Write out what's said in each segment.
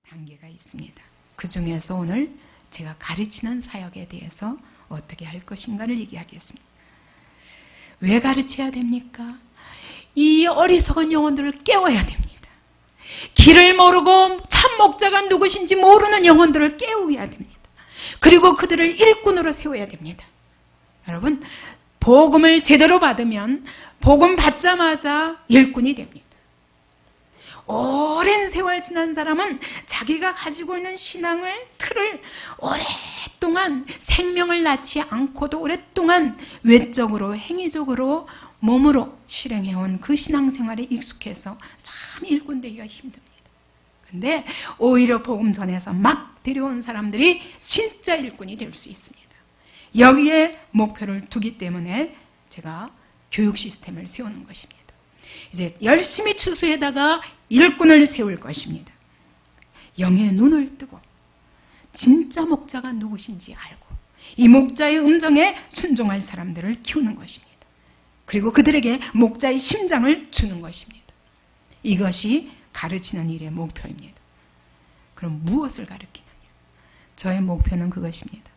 단계가 있습니다. 그 중에서 오늘 제가 가르치는 사역에 대해서 어떻게 할 것인가를 얘기하겠습니다. 왜 가르쳐야 됩니까? 이 어리석은 영혼들을 깨워야 됩니다. 길을 모르고 참 목자가 누구신지 모르는 영혼들을 깨워야 됩니다. 그리고 그들을 일꾼으로 세워야 됩니다. 여러분, 복음을 제대로 받으면 복음 받자마자 일꾼이 됩니다. 오랜 세월 지난 사람은 자기가 가지고 있는 신앙을 틀을 오랫동안 생명을 낳지 않고도 오랫동안 외적으로 행위적으로 몸으로 실행해온 그 신앙생활에 익숙해서 참 일꾼 되기가 힘듭니다. 근데 오히려 복음 전에서 막 데려온 사람들이 진짜 일꾼이 될 수 있습니다. 여기에 목표를 두기 때문에 제가 교육 시스템을 세우는 것입니다. 이제 열심히 추수에다가 일꾼을 세울 것입니다. 영의 눈을 뜨고 진짜 목자가 누구신지 알고 이 목자의 음정에 순종할 사람들을 키우는 것입니다. 그리고 그들에게 목자의 심장을 주는 것입니다. 이것이 가르치는 일의 목표입니다. 그럼 무엇을 가르치느냐? 저의 목표는 그것입니다.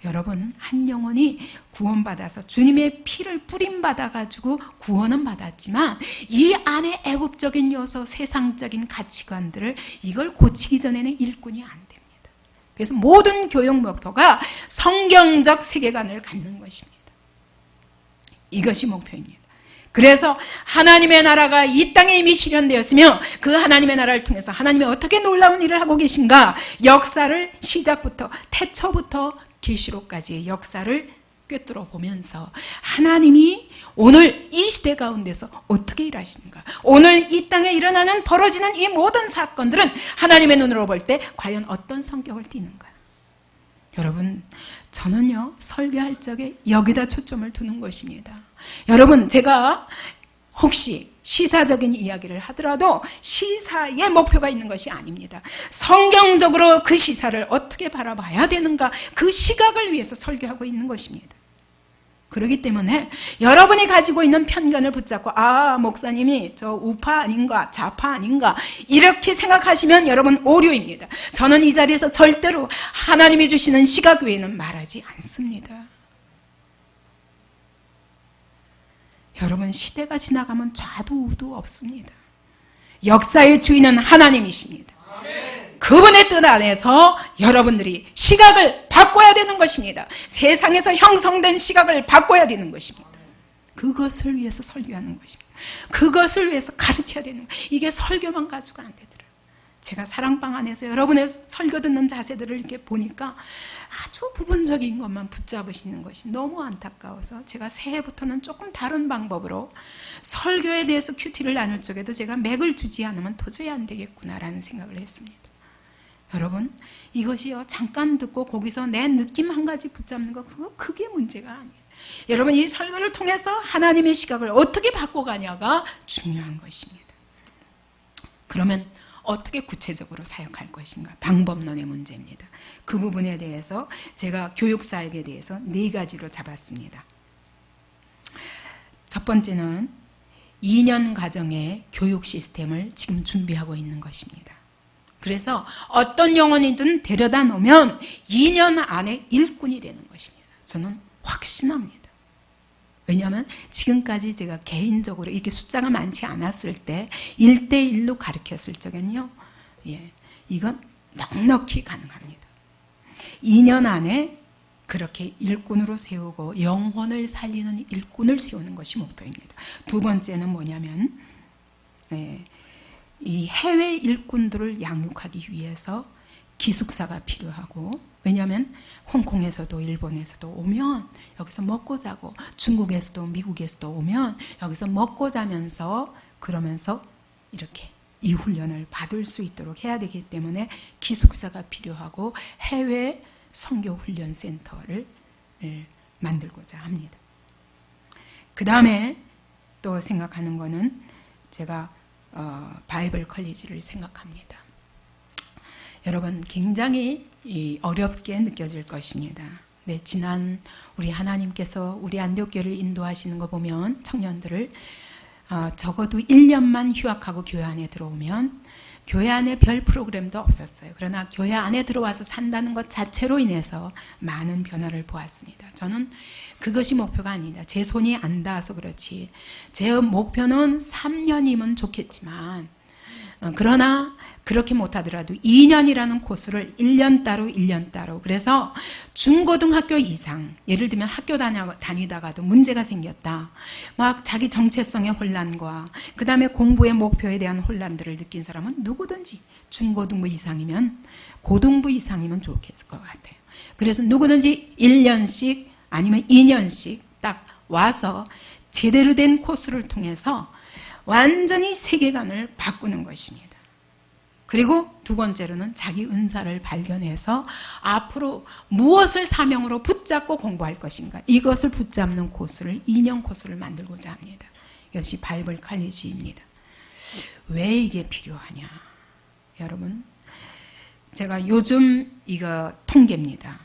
여러분, 한 영혼이 구원받아서 주님의 피를 뿌림받아가지고 구원은 받았지만 이 안에 애국적인 요소, 세상적인 가치관들을 이걸 고치기 전에는 일꾼이 안 됩니다. 그래서 모든 교육 목표가 성경적 세계관을 갖는 것입니다. 이것이 목표입니다. 그래서 하나님의 나라가 이 땅에 이미 실현되었으며 그 하나님의 나라를 통해서 하나님이 어떻게 놀라운 일을 하고 계신가, 역사를 시작부터 태초부터 계시록까지의 역사를 꿰뚫어 보면서 하나님이 오늘 이 시대 가운데서 어떻게 일하시는가, 오늘 이 땅에 일어나는 벌어지는 이 모든 사건들은 하나님의 눈으로 볼 때 과연 어떤 성격을 띠는가. 여러분, 저는요 설교할 적에 여기다 초점을 두는 것입니다. 여러분, 제가 혹시 시사적인 이야기를 하더라도 시사의 목표가 있는 것이 아닙니다. 성경적으로 그 시사를 어떻게 바라봐야 되는가, 그 시각을 위해서 설교하고 있는 것입니다. 그렇기 때문에 여러분이 가지고 있는 편견을 붙잡고 목사님이 저 우파 아닌가 좌파 아닌가 이렇게 생각하시면 여러분 오류입니다. 저는 이 자리에서 절대로 하나님이 주시는 시각 외에는 말하지 않습니다. 여러분, 시대가 지나가면 좌도 우도 없습니다. 역사의 주인은 하나님이십니다. 그분의 뜻 안에서 여러분들이 시각을 바꿔야 되는 것입니다. 세상에서 형성된 시각을 바꿔야 되는 것입니다. 그것을 위해서 설교하는 것입니다. 그것을 위해서 가르쳐야 되는 거예요. 이게 설교만 가지고 안 되더라고요. 제가 사랑방 안에서 여러분의 설교 듣는 자세들을 이렇게 보니까 아주 부분적인 것만 붙잡으시는 것이 너무 안타까워서 제가 새해부터는 조금 다른 방법으로 설교에 대해서 큐티를 나눌 적에도 제가 맥을 주지 않으면 도저히 안 되겠구나라는 생각을 했습니다. 여러분, 이것이요 잠깐 듣고 거기서 내 느낌 한 가지 붙잡는 거 그게 문제가 아니에요. 여러분, 이 설교를 통해서 하나님의 시각을 어떻게 바꿔가냐가 중요한 것입니다. 그러면 어떻게 구체적으로 사역할 것인가, 방법론의 문제입니다. 그 부분에 대해서 제가 교육사역에 대해서 4가지로 잡았습니다. 첫 번째는 2년 과정의 교육 시스템을 지금 준비하고 있는 것입니다. 그래서 어떤 영혼이든 데려다 놓으면 2년 안에 일꾼이 되는 것입니다. 저는 확신합니다. 왜냐하면 지금까지 제가 개인적으로 이렇게 숫자가 많지 않았을 때 1대1로 가르쳤을 적엔요, 이건 넉넉히 가능합니다. 2년 안에 그렇게 일꾼으로 세우고 영혼을 살리는 일꾼을 세우는 것이 목표입니다. 두 번째는 뭐냐면 이 해외 일꾼들을 양육하기 위해서 기숙사가 필요하고, 왜냐하면 홍콩에서도 일본에서도 오면 여기서 먹고 자고, 중국에서도 미국에서도 오면 여기서 먹고 자면서 그러면서 이렇게 이 훈련을 받을 수 있도록 해야 되기 때문에 기숙사가 필요하고 해외 선교훈련센터를 만들고자 합니다. 그 다음에 또 생각하는 거는 제가 바이블 컬리지를 생각합니다. 여러분, 굉장히 어렵게 느껴질 것입니다. 네, 지난 우리 하나님께서 우리 안디옥교회를 인도하시는 거 보면 청년들을 적어도 1년만 휴학하고 교회 안에 들어오면 교회 안에 별 프로그램도 없었어요. 그러나 교회 안에 들어와서 산다는 것 자체로 인해서 많은 변화를 보았습니다. 저는 그것이 목표가 아니다. 제 손이 안 닿아서 그렇지. 제 목표는 3년이면 좋겠지만 그러나 그렇게 못하더라도 2년이라는 코스를 1년 따로 1년 따로, 그래서 중고등학교 이상, 예를 들면 학교 다니다가도 문제가 생겼다, 막 자기 정체성의 혼란과 그 다음에 공부의 목표에 대한 혼란들을 느낀 사람은 누구든지 중고등부 이상이면, 고등부 이상이면 좋겠을 것 같아요. 그래서 누구든지 1년씩 아니면 2년씩 딱 와서 제대로 된 코스를 통해서 완전히 세계관을 바꾸는 것입니다. 그리고 두 번째로는 자기 은사를 발견해서 앞으로 무엇을 사명으로 붙잡고 공부할 것인가, 이것을 붙잡는 코스를 2년 코스를 만들고자 합니다. 이것이 바이블 칼리지입니다. 왜 이게 필요하냐? 여러분, 제가 요즘 이거 통계입니다.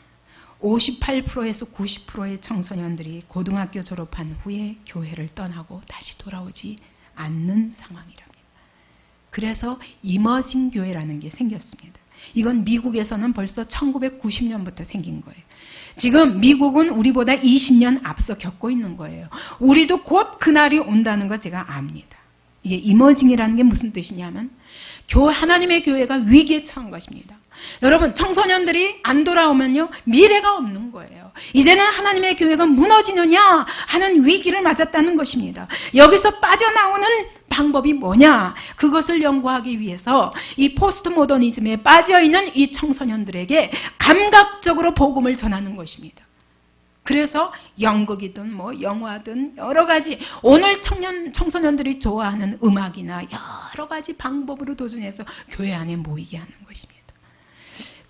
58%에서 90%의 청소년들이 고등학교 졸업한 후에 교회를 떠나고 다시 돌아오지 않는 상황이랍니다. 그래서 이머징 교회라는 게 생겼습니다. 이건 미국에서는 벌써 1990년부터 생긴 거예요. 지금 미국은 우리보다 20년 앞서 겪고 있는 거예요. 우리도 곧 그날이 온다는 거 제가 압니다. 이게 이머징이라는 게 무슨 뜻이냐면 하나님의 교회가 위기에 처한 것입니다. 여러분, 청소년들이 안 돌아오면요, 미래가 없는 거예요. 이제는 하나님의 교회가 무너지느냐 하는 위기를 맞았다는 것입니다. 여기서 빠져나오는 방법이 뭐냐, 그것을 연구하기 위해서 이 포스트 모더니즘에 빠져있는 이 청소년들에게 감각적으로 복음을 전하는 것입니다. 그래서 연극이든 뭐 영화든 여러 가지, 오늘 청소년들이 좋아하는 음악이나 여러 가지 방법으로 도전해서 교회 안에 모이게 하는 것입니다.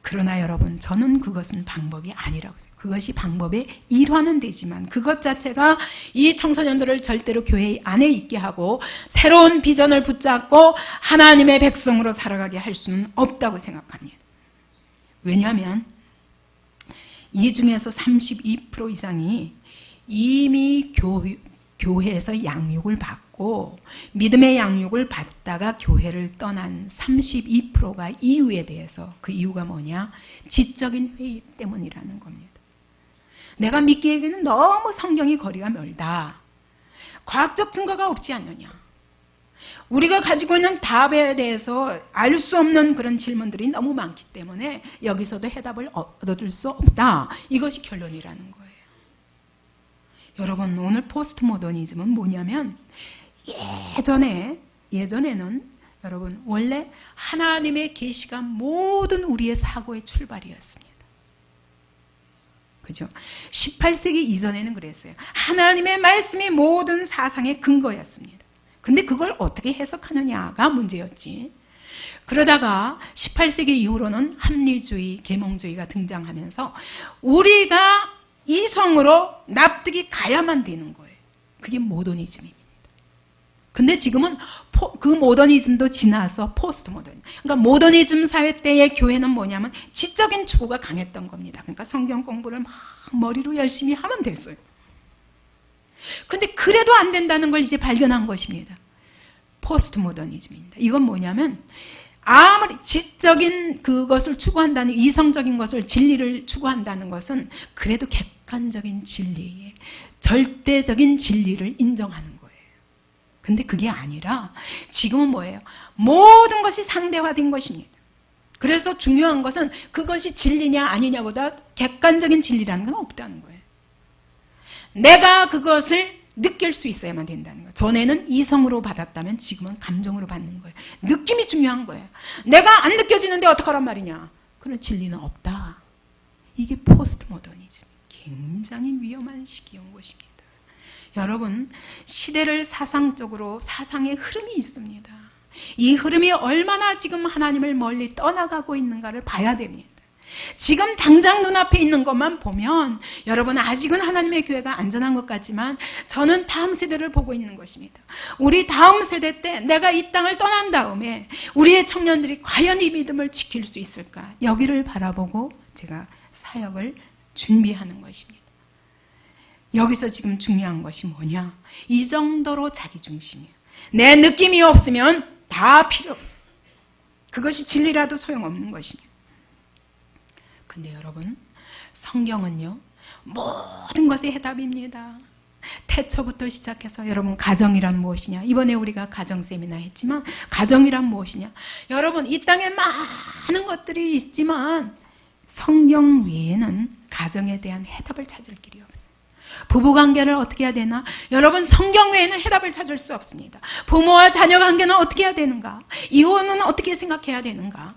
그러나 여러분, 저는 그것은 방법이 아니라고 생각해요. 그것이 방법의 일환은 되지만 그것 자체가 이 청소년들을 절대로 교회 안에 있게 하고 새로운 비전을 붙잡고 하나님의 백성으로 살아가게 할 수는 없다고 생각합니다. 왜냐하면 이 중에서 32% 이상이 이미 교회에서 양육을 받고 믿음의 양육을 받다가 교회를 떠난 32%가 이유에 대해서, 그 이유가 뭐냐? 지적인 회의 때문이라는 겁니다. 내가 믿기에는 너무 성경이 거리가 멀다. 과학적 증거가 없지 않느냐. 우리가 가지고 있는 답에 대해서 알 수 없는 그런 질문들이 너무 많기 때문에 여기서도 해답을 얻을 수 없다. 이것이 결론이라는 거예요. 여러분, 오늘 포스트 모더니즘은 뭐냐면 예전에는 여러분 원래 하나님의 계시가 모든 우리의 사고의 출발이었습니다. 그죠? 18세기 이전에는 그랬어요. 하나님의 말씀이 모든 사상의 근거였습니다. 근데 그걸 어떻게 해석하느냐가 문제였지. 그러다가 18세기 이후로는 합리주의, 계몽주의가 등장하면서 우리가 이성으로 납득이 가야만 되는 거예요. 그게 모더니즘입니다. 근데 지금은 그 모더니즘도 지나서 포스트 모더니즘. 그러니까 모더니즘 사회 때의 교회는 뭐냐면 지적인 추구가 강했던 겁니다. 그러니까 성경 공부를 막 머리로 열심히 하면 됐어요. 근데 그래도 안 된다는 걸 이제 발견한 것입니다. 포스트 모더니즘입니다. 이건 뭐냐면 아무리 지적인 그것을 추구한다는, 이성적인 것을, 진리를 추구한다는 것은 그래도 객관적인 진리, 절대적인 진리를 인정하는 거예요. 근데 그게 아니라 지금은 뭐예요? 모든 것이 상대화된 것입니다. 그래서 중요한 것은 그것이 진리냐 아니냐보다 객관적인 진리라는 건 없다는 거예요. 내가 그것을 느낄 수 있어야만 된다는 거예요. 전에는 이성으로 받았다면 지금은 감정으로 받는 거예요. 느낌이 중요한 거예요. 내가 안 느껴지는데 어떡하란 말이냐. 그런 진리는 없다. 이게 포스트 모더니즘. 굉장히 위험한 시기인 것입니다. 여러분, 시대를 사상적으로, 사상의 흐름이 있습니다. 이 흐름이 얼마나 지금 하나님을 멀리 떠나가고 있는가를 봐야 됩니다. 지금 당장 눈앞에 있는 것만 보면 여러분, 아직은 하나님의 교회가 안전한 것 같지만 저는 다음 세대를 보고 있는 것입니다. 우리 다음 세대 때 내가 이 땅을 떠난 다음에 우리의 청년들이 과연 이 믿음을 지킬 수 있을까? 여기를 바라보고 제가 사역을 준비하는 것입니다. 여기서 지금 중요한 것이 뭐냐? 이 정도로 자기 중심이에요. 내 느낌이 없으면 다 필요 없어요. 그것이 진리라도 소용없는 것입니다. 근데 여러분, 성경은요, 모든 것의 해답입니다. 태초부터 시작해서 여러분, 가정이란 무엇이냐? 이번에 우리가 가정 세미나 했지만 가정이란 무엇이냐? 여러분, 이 땅에 많은 것들이 있지만 성경 외에는 가정에 대한 해답을 찾을 길이 없어요. 부부관계를 어떻게 해야 되나? 여러분, 성경 외에는 해답을 찾을 수 없습니다. 부모와 자녀 관계는 어떻게 해야 되는가? 이혼은 어떻게 생각해야 되는가?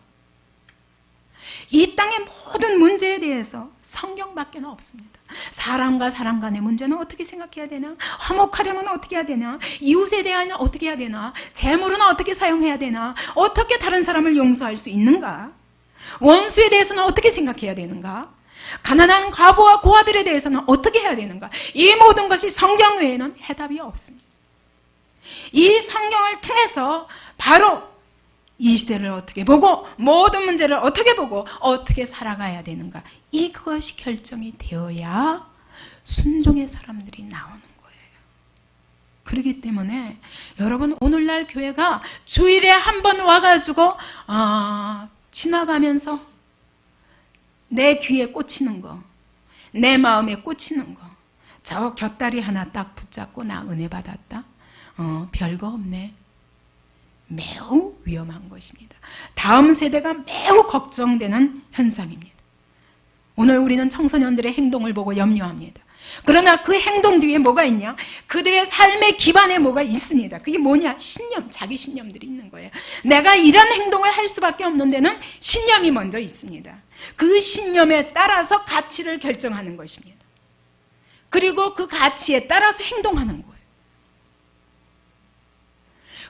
이 땅의 모든 문제에 대해서 성경밖에는 없습니다. 사람과 사람 간의 문제는 어떻게 생각해야 되나? 화목하려면 어떻게 해야 되나? 이웃에 대하여 어떻게 해야 되나? 재물은 어떻게 사용해야 되나? 어떻게 다른 사람을 용서할 수 있는가? 원수에 대해서는 어떻게 생각해야 되는가? 가난한 과부와 고아들에 대해서는 어떻게 해야 되는가? 이 모든 것이 성경 외에는 해답이 없습니다. 이 성경을 통해서 바로 이 시대를 어떻게 보고 모든 문제를 어떻게 보고 어떻게 살아가야 되는가, 이것이 결정이 되어야 순종의 사람들이 나오는 거예요. 그렇기 때문에 여러분, 오늘날 교회가 주일에 한 번 와가지고 지나가면서 내 귀에 꽂히는 거, 내 마음에 꽂히는 거, 저 곁다리 하나 딱 붙잡고 나 은혜 받았다, 별거 없네, 매우 위험한 것입니다. 다음 세대가 매우 걱정되는 현상입니다. 오늘 우리는 청소년들의 행동을 보고 염려합니다. 그러나 그 행동 뒤에 뭐가 있냐? 그들의 삶의 기반에 뭐가 있습니다. 그게 뭐냐? 신념, 자기 신념들이 있는 거예요. 내가 이런 행동을 할 수밖에 없는 데는 신념이 먼저 있습니다. 그 신념에 따라서 가치를 결정하는 것입니다. 그리고 그 가치에 따라서 행동하는 거예요.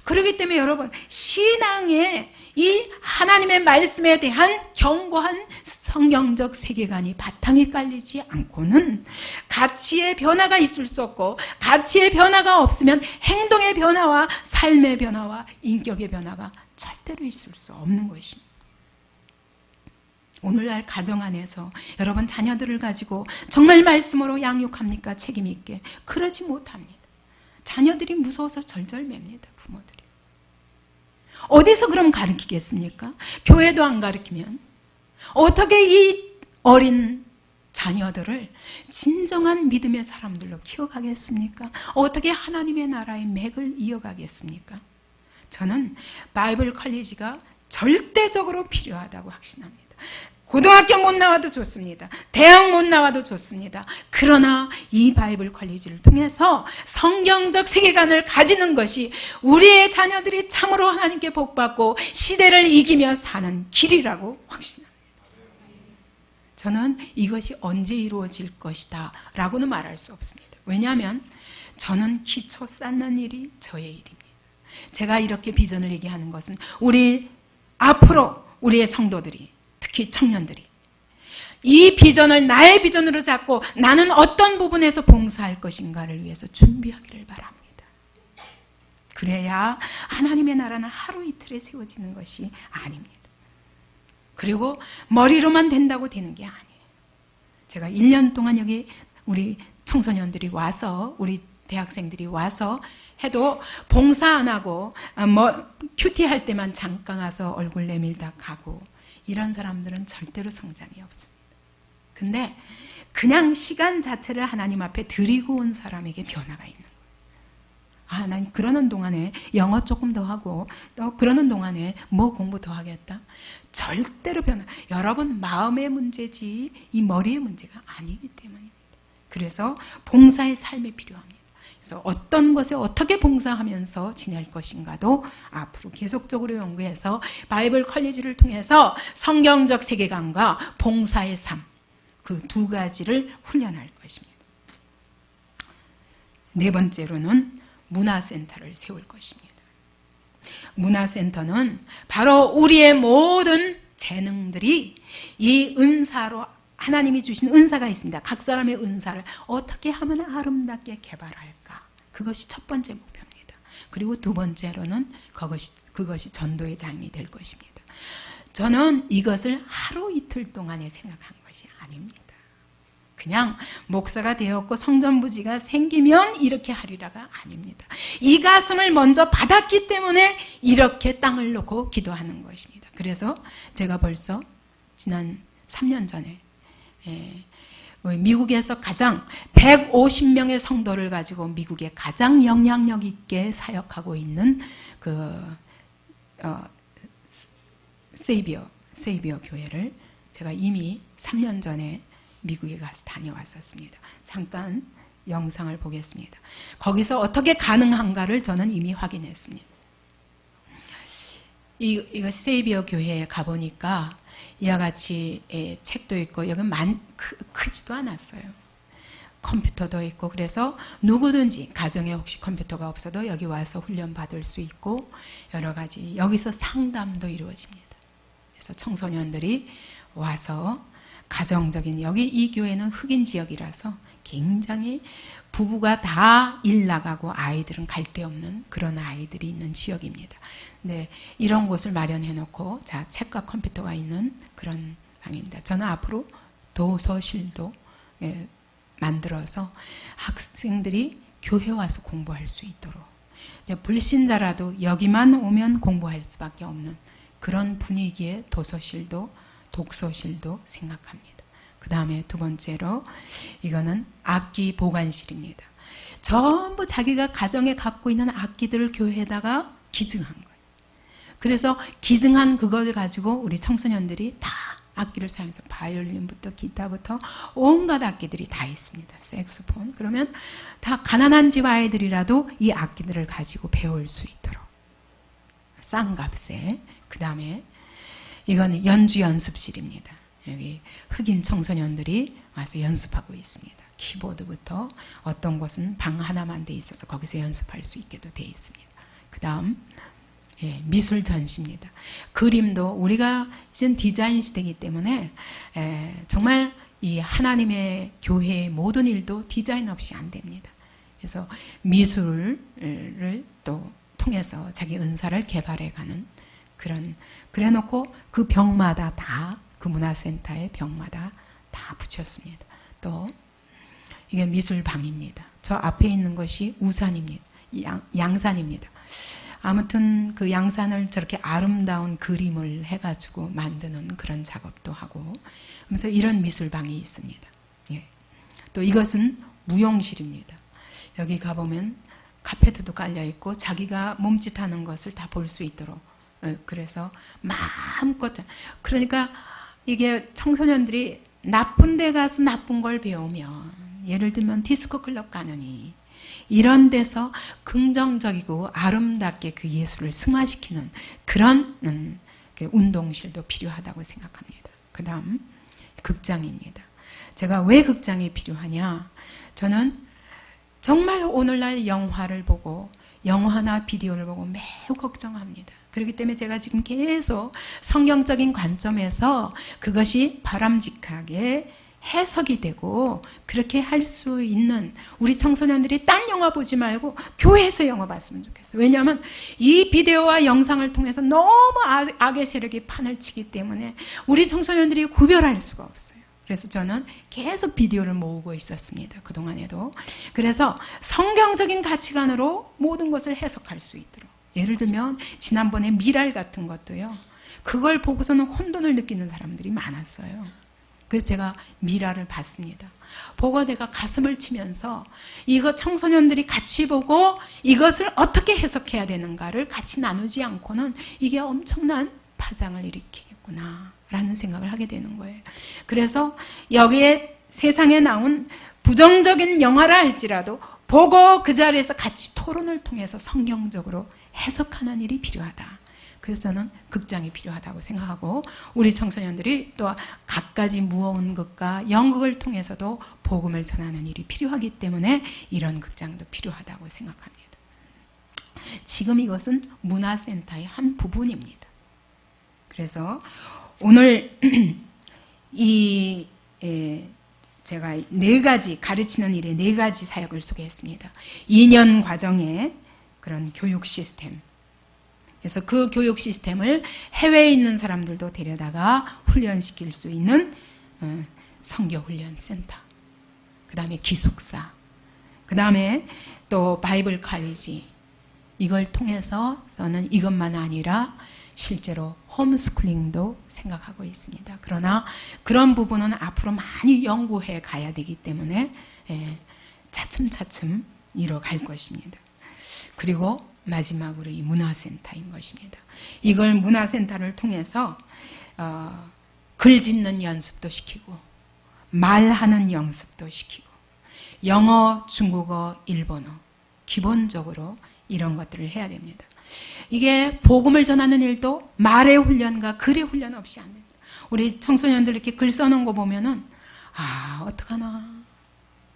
그렇기 때문에 여러분, 신앙에 이 하나님의 말씀에 대한 견고한 성경적 세계관이 바탕이 깔리지 않고는 가치의 변화가 있을 수 없고, 가치의 변화가 없으면 행동의 변화와 삶의 변화와 인격의 변화가 절대로 있을 수 없는 것입니다. 오늘날 가정 안에서 여러분, 자녀들을 가지고 정말 말씀으로 양육합니까? 책임 있게? 그러지 못합니다. 자녀들이 무서워서 절절맵니다. 부모들이. 어디서 그럼 가르치겠습니까? 교회도 안 가르치면 어떻게 이 어린 자녀들을 진정한 믿음의 사람들로 키워가겠습니까? 어떻게 하나님의 나라의 맥을 이어가겠습니까? 저는 바이블 컬리지가 절대적으로 필요하다고 확신합니다. 고등학교 못 나와도 좋습니다. 대학 못 나와도 좋습니다. 그러나 이 바이블 컬리지를 통해서 성경적 세계관을 가지는 것이 우리의 자녀들이 참으로 하나님께 복받고 시대를 이기며 사는 길이라고 확신합니다. 저는 이것이 언제 이루어질 것이다 라고는 말할 수 없습니다. 왜냐하면 저는 기초 쌓는 일이 저의 일입니다. 제가 이렇게 비전을 얘기하는 것은 우리 앞으로 우리의 성도들이, 특히 청년들이 이 비전을 나의 비전으로 잡고 나는 어떤 부분에서 봉사할 것인가를 위해서 준비하기를 바랍니다. 그래야 하나님의 나라는 하루 이틀에 세워지는 것이 아닙니다. 그리고 머리로만 된다고 되는 게 아니에요. 제가 1년 동안 여기 우리 청소년들이 와서, 우리 대학생들이 와서 해도 봉사 안 하고 큐티할 때만 잠깐 와서 얼굴 내밀다 가고, 이런 사람들은 절대로 성장이 없습니다. 근데 그냥 시간 자체를 하나님 앞에 드리고 온 사람에게 변화가 있는 거예요. 난 그러는 동안에 영어 조금 더 하고, 또 그러는 동안에 뭐 공부 더 하겠다. 절대로 여러분, 마음의 문제지 이 머리의 문제가 아니기 때문입니다. 그래서 봉사의 삶이 필요합니다. 그래서 어떤 것에 어떻게 봉사하면서 지낼 것인가도 앞으로 계속적으로 연구해서 바이블 컬리지를 통해서 성경적 세계관과 봉사의 삶, 그 두 가지를 훈련할 것입니다. 네 번째로는 문화센터를 세울 것입니다. 문화센터는 바로 우리의 모든 재능들이 이 은사로, 하나님이 주신 은사가 있습니다. 각 사람의 은사를 어떻게 하면 아름답게 개발할까? 그것이 첫 번째 목표입니다. 그리고 두 번째로는 그것이 전도의 장이 될 것입니다. 저는 이것을 하루 이틀 동안에 생각한 것이 아닙니다. 그냥 목사가 되었고 성전부지가 생기면 이렇게 하리라가 아닙니다. 이 가슴을 먼저 받았기 때문에 이렇게 땅을 놓고 기도하는 것입니다. 그래서 제가 벌써 지난 3년 전에 미국에서 가장 150명의 성도를 가지고 미국에 가장 영향력 있게 사역하고 있는 세이비어 교회를 제가 이미 3년 전에 미국에 가서 다녀왔었습니다. 잠깐 영상을 보겠습니다. 거기서 어떻게 가능한가를 저는 이미 확인했습니다. 이거 세이비어 교회에 가보니까 이와 같이 책도 있고 여기 크지도 않았어요. 컴퓨터도 있고 그래서 누구든지 가정에 혹시 컴퓨터가 없어도 여기 와서 훈련 받을 수 있고 여러 가지 여기서 상담도 이루어집니다. 그래서 청소년들이 와서 가정적인 여기 이 교회는 흑인 지역이라서 굉장히 부부가 다 일 나가고 아이들은 갈 데 없는 그런 아이들이 있는 지역입니다. 네, 이런 곳을 마련해 놓고 자 책과 컴퓨터가 있는 그런 방입니다. 저는 앞으로 도서실도 만들어서 학생들이 교회 와서 공부할 수 있도록 불신자라도 여기만 오면 공부할 수밖에 없는 그런 분위기의 도서실도 독서실도 생각합니다. 그 다음에 두 번째로 이거는 악기 보관실입니다. 전부 자기가 가정에 갖고 있는 악기들을 교회에다가 기증한 거예요. 그래서 기증한 그걸 가지고 우리 청소년들이 다 악기를 사용해서 바이올린부터 기타부터 온갖 악기들이 다 있습니다. 색소폰. 그러면 다 가난한 집 아이들이라도 이 악기들을 가지고 배울 수 있도록 싼 값에. 그 다음에 이건 연주 연습실입니다. 여기 흑인 청소년들이 와서 연습하고 있습니다. 키보드부터 어떤 곳은 방 하나만 돼 있어서 거기서 연습할 수 있게도 돼 있습니다. 그 다음 미술 전시입니다. 그림도 우리가 이젠 디자인 시대이기 때문에 정말 이 하나님의 교회의 모든 일도 디자인 없이 안 됩니다. 그래서 미술을 또 통해서 자기 은사를 개발해가는 그래놓고 그 벽마다 다 그 문화센터의 벽마다 다 붙였습니다. 또 이게 미술방입니다. 저 앞에 있는 것이 우산입니다. 양산입니다. 아무튼 그 양산을 저렇게 아름다운 그림을 해가지고 만드는 그런 작업도 하고 그래서 이런 미술방이 있습니다. 예. 또 이것은 무용실입니다. 여기 가보면 카페트도 깔려있고 자기가 몸짓하는 것을 다 볼 수 있도록 그래서 마음껏 그러니까 이게 청소년들이 나쁜 데 가서 나쁜 걸 배우면 예를 들면 디스코 클럽 가느니 이런 데서 긍정적이고 아름답게 그 예술을 승화시키는 그런 운동실도 필요하다고 생각합니다. 그 다음 극장입니다. 제가 왜 극장이 필요하냐? 저는 정말 오늘날 영화를 보고 영화나 비디오를 보고 매우 걱정합니다. 그렇기 때문에 제가 지금 계속 성경적인 관점에서 그것이 바람직하게 해석이 되고 그렇게 할 수 있는 우리 청소년들이 딴 영화 보지 말고 교회에서 영화 봤으면 좋겠어요. 왜냐하면 이 비디오와 영상을 통해서 너무 악의 세력이 판을 치기 때문에 우리 청소년들이 구별할 수가 없어요. 그래서 저는 계속 비디오를 모으고 있었습니다. 그동안에도. 그래서 성경적인 가치관으로 모든 것을 해석할 수 있도록. 예를 들면 지난번에 미랄 같은 것도요. 그걸 보고서는 혼돈을 느끼는 사람들이 많았어요. 그래서 제가 미랄을 봤습니다. 보고 내가 가슴을 치면서 이거 청소년들이 같이 보고 이것을 어떻게 해석해야 되는가를 같이 나누지 않고는 이게 엄청난 파장을 일으키겠구나 라는 생각을 하게 되는 거예요. 그래서 여기에 세상에 나온 부정적인 영화라 할지라도 보고 그 자리에서 같이 토론을 통해서 성경적으로 해석하는 일이 필요하다. 그래서 저는 극장이 필요하다고 생각하고 우리 청소년들이 또 갖가지 무언극과 연극을 통해서도 복음을 전하는 일이 필요하기 때문에 이런 극장도 필요하다고 생각합니다. 지금 이것은 문화센터의 한 부분입니다. 그래서 오늘 제가 4가지 가르치는 일에 4가지 사역을 소개했습니다. 2년 과정의 그런 교육 시스템. 그래서 그 교육 시스템을 해외에 있는 사람들도 데려다가 훈련시킬 수 있는 선교훈련센터. 그 다음에 기숙사, 그 다음에 또 바이블 칼리지, 이걸 통해서 저는 이것만 아니라 실제로 홈스쿨링도 생각하고 있습니다. 그러나 그런 부분은 앞으로 많이 연구해 가야 되기 때문에 차츰차츰 이뤄갈 것입니다. 그리고 마지막으로 이 문화센터인 것입니다. 이걸 문화센터를 통해서 글 짓는 연습도 시키고 말하는 연습도 시키고 영어, 중국어, 일본어 기본적으로 이런 것들을 해야 됩니다. 이게 복음을 전하는 일도 말의 훈련과 글의 훈련 없이 안 됩니다. 우리 청소년들 이렇게 글 써놓은 거 보면은 어떡하나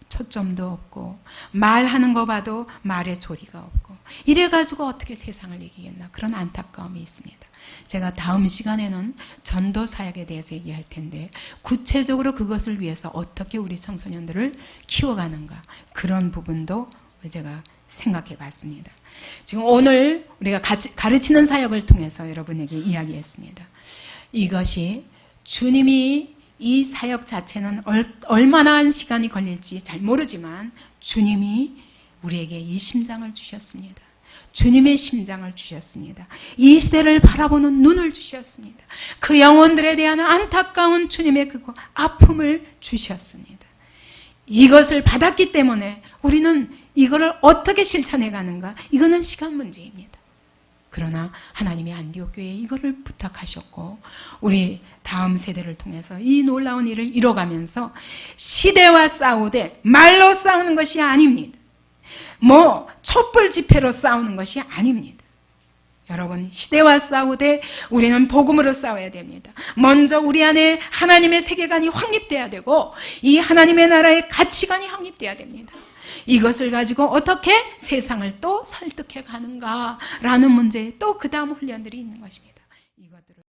초점도 없고 말하는 거 봐도 말의 조리가 없고 이래가지고 어떻게 세상을 이기겠나 그런 안타까움이 있습니다. 제가 다음 시간에는 전도 사역에 대해서 얘기할 텐데 구체적으로 그것을 위해서 어떻게 우리 청소년들을 키워가는가 그런 부분도 제가 생각해 봤습니다. 지금 오늘 우리가 같이 가르치는 사역을 통해서 여러분에게 이야기했습니다. 이것이 주님이 이 사역 자체는 얼마나 시간이 걸릴지 잘 모르지만 주님이 우리에게 이 심장을 주셨습니다. 주님의 심장을 주셨습니다. 이 시대를 바라보는 눈을 주셨습니다. 그 영혼들에 대한 안타까운 주님의 그 아픔을 주셨습니다. 이것을 받았기 때문에 우리는 이거를 어떻게 실천해 가는가? 이거는 시간 문제입니다. 그러나 하나님이 안디옥 교회에 이거를 부탁하셨고 우리 다음 세대를 통해서 이 놀라운 일을 이뤄가면서 시대와 싸우되 말로 싸우는 것이 아닙니다. 촛불 집회로 싸우는 것이 아닙니다. 여러분 시대와 싸우되 우리는 복음으로 싸워야 됩니다. 먼저 우리 안에 하나님의 세계관이 확립돼야 되고 이 하나님의 나라의 가치관이 확립돼야 됩니다. 이것을 가지고 어떻게 세상을 또 설득해 가는가라는 문제에 또 그 다음 훈련들이 있는 것입니다. 이것들을